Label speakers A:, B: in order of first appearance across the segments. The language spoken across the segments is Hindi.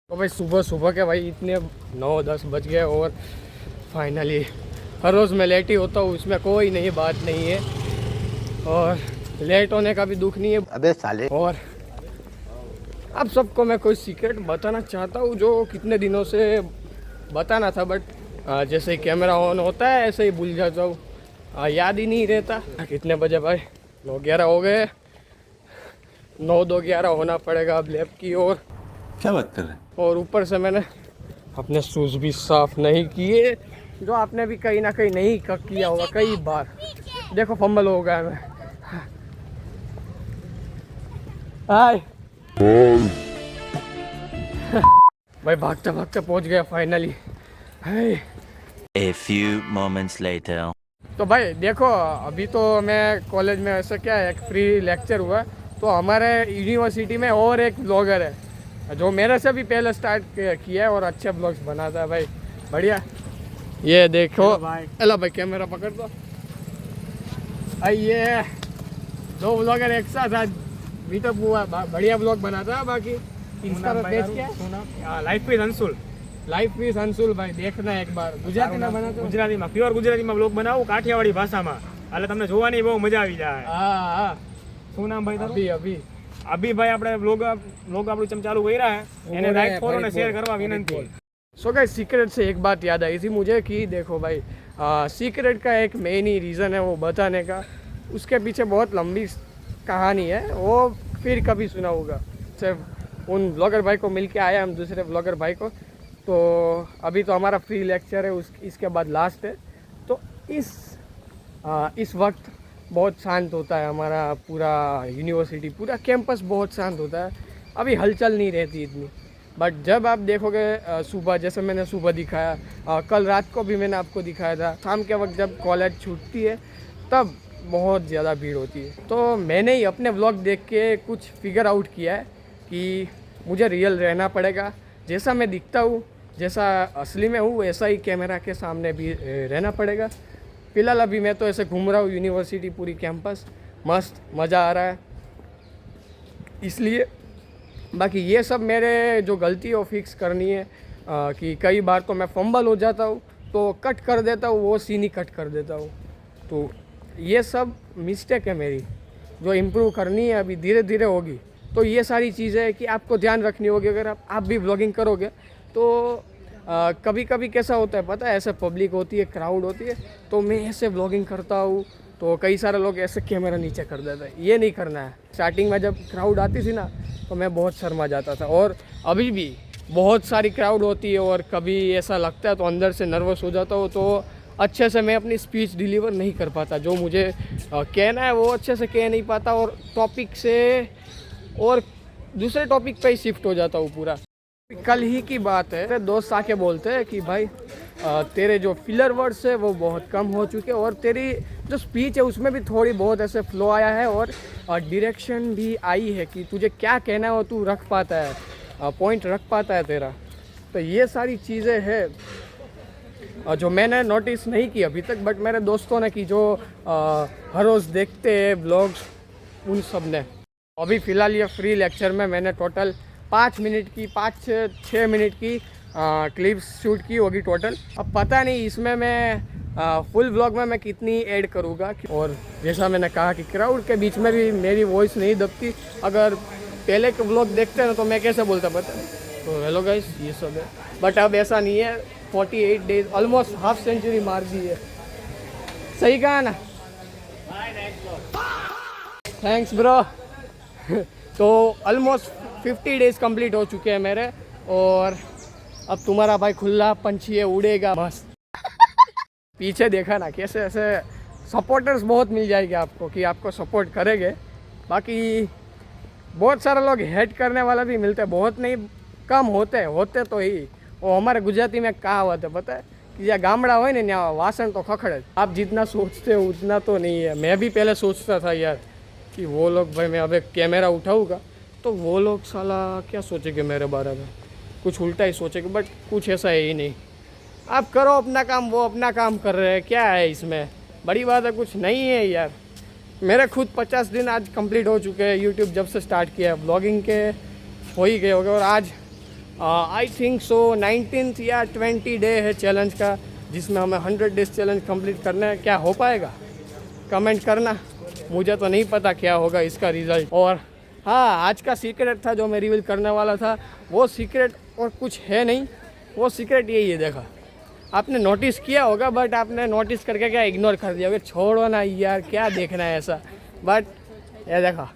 A: तो भाई सुबह सुबह के भाई इतने 9-10 बज गए और फाइनली हर रोज़ मैं लेट ही होता हूँ, इसमें कोई नहीं बात नहीं है और लेट होने का भी दुख नहीं है।
B: अबे साले।
A: और अब सबको मैं कोई सीक्रेट बताना चाहता हूँ जो कितने दिनों से बताना था, बट जैसे ही कैमरा ऑन होता है ऐसे ही भूल जाता हूँ, याद ही नहीं रहता। कितने बजे भाई 9-11 हो गए, 9-2-11 होना पड़ेगा अब लैब की ओर।
B: क्या बात कर रहे हैं?
A: और ऊपर से मैंने अपने शूज़ भी साफ़ नहीं किए, जो आपने भी कहीं ना कहीं नहीं किया होगा कई बार। देखो फंबल हो गया मैं। हाय भाई भागते भागते पहुंच गया finally. Hi
C: A few moments later.
A: तो भाई देखो अभी तो मैं कॉलेज में ऐसा क्या है, एक फ्री लेक्चर हुआ, तो हमारे यूनिवर्सिटी में और एक ब्लॉगर है जो मेरे से भी पहले स्टार्ट किया है और अच्छे ब्लॉग्स बनाता है भाई, बढ़िया। ये देखो हेलो भाई, कैमरा पकड़ दो। ये दो ब्लॉगर एक साथ आज मीटअप हुआ, बढ़िया ब्लॉग बनाता है। बाकी इंस्टा पे पेज क्या है?
D: Life with Anshul
A: life with Anshul भाई, देखना एक बार। गुजराती में बनाते हो?
D: ગુજરાતીમાં પ્યોર ગુજરાતીમાં બ્લોગ બનાવું કાઠિયાવાડી ભાષામાં, એટલે તમને જોવાની બહુ મજા આવી જાય.
A: हाँ
D: શું નામ ભાઈ તારું?
A: अभी अभी
D: અભી ભાઈ આપણે બ્લોગ આપણું ચમ ચાલુ કર્યા છે, એને લાઈક ફોલો અને શેર કરવા વિનંતી.
A: सो गाइस सीक्रेट से एक बात याद आई थी मुझे कि देखो भाई सीक्रेट का एक मेन ही रीज़न है वो बताने का, उसके पीछे बहुत लंबी कहानी है, वो फिर कभी सुना होगा। सिर्फ उन ब्लॉगर भाई को मिल के आया हम दूसरे ब्लॉगर भाई को, तो अभी तो हमारा फ्री लेक्चर है, इसके बाद लास्ट है। तो इस वक्त बहुत शांत होता है हमारा पूरा यूनिवर्सिटी, पूरा कैंपस बहुत शांत होता है, अभी हलचल नहीं रहती इतनी। बट जब आप देखोगे सुबह, जैसे मैंने सुबह दिखाया, कल रात को भी मैंने आपको दिखाया था, शाम के वक्त जब कॉलेज छूटती है तब बहुत ज़्यादा भीड़ होती है। तो मैंने ही अपने व्लॉग देख के कुछ फिगर आउट किया है कि मुझे रियल रहना पड़ेगा, जैसा मैं दिखता हूँ, जैसा असली में हूँ वैसा ही कैमरा के सामने भी रहना पड़ेगा। फ़िलहाल अभी मैं तो ऐसे घूम रहा हूँ यूनिवर्सिटी पूरी कैंपस, मस्त मज़ा आ रहा है इसलिए। बाकी ये सब मेरे जो गलती है वो फिक्स करनी है, कि कई बार तो मैं फंबल हो जाता हूँ तो कट कर देता हूँ, वो सीन ही कट कर देता हूँ। तो ये सब मिस्टेक है मेरी जो इम्प्रूव करनी है, अभी धीरे धीरे होगी। तो ये सारी चीज़ें हैं कि आपको ध्यान रखनी होगी अगर आप भी व्लॉगिंग करोगे तो। कभी कभी कैसा होता है पता है, ऐसे पब्लिक होती है, क्राउड होती है, तो मैं ऐसे व्लॉगिंग करता हूँ तो कई सारे लोग ऐसे कैमरा नीचे कर देते हैं, ये नहीं करना है। स्टार्टिंग में जब क्राउड आती थी ना तो मैं बहुत शर्मा जाता था, और अभी भी बहुत सारी क्राउड होती है और कभी ऐसा लगता है तो अंदर से नर्वस हो जाता हूँ, तो अच्छे से मैं अपनी स्पीच डिलीवर नहीं कर पाता, जो मुझे कहना है वो अच्छे से कह नहीं पाता, और टॉपिक से और दूसरे टॉपिक पे ही शिफ्ट हो जाता हूँ पूरा। कल ही की बात है, मेरे दोस्त आके बोलते हैं कि भाई तेरे जो फिलर वर्ड्स है वो बहुत कम हो चुके, और तेरी जो स्पीच है उसमें भी थोड़ी बहुत ऐसे फ्लो आया है, और डायरेक्शन भी आई है कि तुझे क्या कहना है वो तू रख पाता है, पॉइंट रख पाता है तेरा। तो ये सारी चीज़ें हैं जो मैंने नोटिस नहीं की अभी तक, बट मेरे दोस्तों ने की जो हर रोज़ देखते हैं ब्लॉग्स, उन सब ने। अभी फ़िलहाल ये फ्री लेक्चर में मैंने टोटल 5 मिनट की 5-6 मिनट की क्लिप्स शूट की होगी टोटल। अब पता नहीं इसमें मैं फुल व्लॉग में मैं कितनी ऐड करूँगा। और जैसा मैंने कहा कि क्राउड के बीच में भी मेरी वॉइस नहीं दबती, अगर पहले के व्लॉग देखते हैं ना तो मैं कैसे बोलता पता है। तो हेलो गाइस ये सब है, बट अब ऐसा नहीं है। 48 डेज ऑलमोस्ट हाफ सेंचुरी मार दी है, सही कहा ना? Thanks bro. तो ऑलमोस्ट 50 डेज कंप्लीट हो चुके हैं मेरे, और अब तुम्हारा भाई खुला पंछी है, उड़ेगा मस्त। पीछे देखा ना कैसे ऐसे सपोर्टर्स बहुत मिल जाएंगे आपको कि आपको सपोर्ट करेंगे। बाकी बहुत सारे लोग हेट करने वाला भी मिलते हैं, बहुत नहीं कम होते तो ही। वो हमारे गुजराती में कहावत है पता है कि ज्यादा गामड़ा हो ने ત્યાં વાસણ तो खखड़े। आप जितना सोचते हो उतना तो नहीं है। मैं भी पहले सोचता था यार कि वो लोग भाई, मैं अब एक कैमरा उठाऊँगा तो वो लोग साला क्या सोचेंगे मेरे बारे में, कुछ उल्टा ही सोचेंगे, बट कुछ ऐसा है ही नहीं। आप करो अपना काम, वो अपना काम कर रहे हैं, क्या है इसमें बड़ी बात है? कुछ नहीं है यार। मेरे खुद 50 दिन आज कंप्लीट हो चुके हैं यूट्यूब जब से स्टार्ट किया है, ब्लॉगिंग के हो ही गए होंगे, और आज आई थिंक सो 19th या 20 डे है चैलेंज का, जिसमें हमें 100 डेज चैलेंज कंप्लीट करना है। क्या हो पाएगा? कमेंट करना, मुझे तो नहीं पता क्या होगा इसका रिजल्ट। और हाँ, आज का सीक्रेट था जो मैं रिवील करने वाला था, वो सीक्रेट और कुछ है नहीं, वो सीक्रेट यही है। देखा, आपने नोटिस किया होगा, बट आपने नोटिस करके क्या इग्नोर कर दिया होगा, छोड़ो ना यार, क्या देखना है ऐसा। बट ये देखा,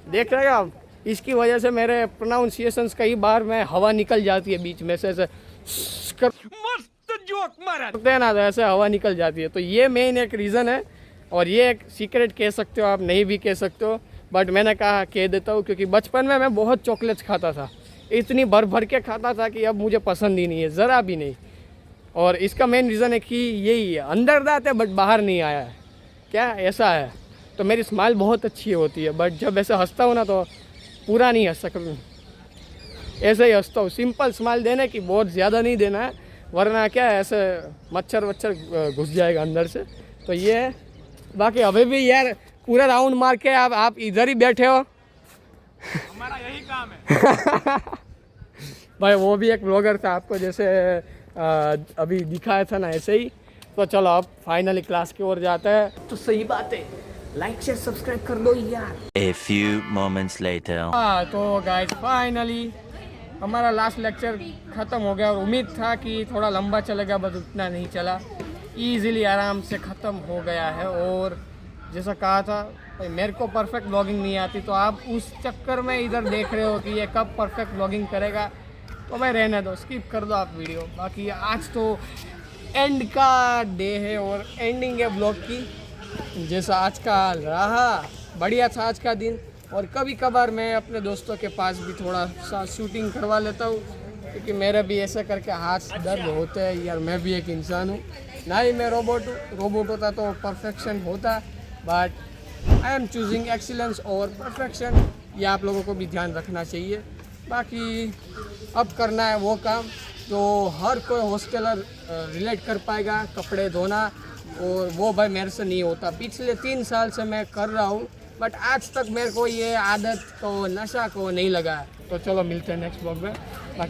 A: देख रहे हो आप, इसकी वजह से मेरे प्रोनाउंसिएशंस कई बार में हवा निकल जाती है बीच में से, ऐसे मस्त जोक मारा करते हैं ना, तो ऐसे हवा निकल जाती है। तो ये मेन एक रीज़न है, और ये एक सीक्रेट कह सकते हो आप, नहीं भी कह सकते हो, बट मैंने कहा कह देता हूँ, क्योंकि बचपन में मैं बहुत चॉकलेट्स खाता था, इतनी भर भर के खाता था कि अब मुझे पसंद ही नहीं है, ज़रा भी नहीं। और इसका मेन रीज़न है कि यही है, अंदर दांत है बट बाहर नहीं आया है, क्या ऐसा है। तो मेरी स्माइल बहुत अच्छी होती है, बट जब ऐसे हंसता हूँ ना तो पूरा नहीं हंस सकता, ऐसे ही हंसता हूँ। सिंपल स्माइल देने की, बहुत ज़्यादा नहीं देना है, वरना क्या है, ऐसे मच्छर वच्छर घुस जाएगा अंदर से। तो ये है। बाकी अभी भी यार पूरा राउंड मार के आप इधर ही बैठे हो,
D: हमारा यही काम है।
A: भाई वो भी एक ब्लॉगर था, आपको जैसे अभी दिखाया था ना, ऐसे ही। तो चलो अब फाइनली क्लास की ओर जाते हैं। तो सही बात है, लाइक शेयर सब्सक्राइब कर दो यार।
C: A few moments later.
A: हाँ, तो गाइस फाइनली हमारा लास्ट लेक्चर ख़त्म हो गया, और उम्मीद था कि थोड़ा लंबा चलेगा, बस उतना नहीं चला, ईज़िली आराम से ख़त्म हो गया है। और जैसा कहा था भाई, मेरे को परफेक्ट ब्लॉगिंग नहीं आती, तो आप उस चक्कर में इधर देख रहे हो कि ये कब परफेक्ट ब्लॉगिंग करेगा, तो भाई रहने दो, स्किप कर दो आप वीडियो। बाकी आज तो एंड का डे है, और एंडिंग है ब्लॉग की। जैसा आज का रहा, बढ़िया था आज का दिन। और कभी कभार मैं अपने दोस्तों के पास भी थोड़ा सा शूटिंग करवा लेता हूँ, क्योंकि मेरे भी ऐसे करके हाथ दर्द होते हैं यार, मैं भी एक इंसान हूँ, ना ही मैं रोबोट होता तो परफेक्शन होता, but I am choosing excellence और परफेक्शन, ये आप लोगों को भी ध्यान रखना चाहिए। बाकी अब करना है वो काम जो हर कोई हॉस्टलर रिलेट कर पाएगा, कपड़े धोना, और वो भाई मेरे से नहीं होता। पिछले 3 साल से मैं कर रहा हूँ, बट आज तक मेरे को ये आदत को, नशा को नहीं लगा। तो चलो मिलते हैं नेक्स्ट ब्लॉग में। बाकी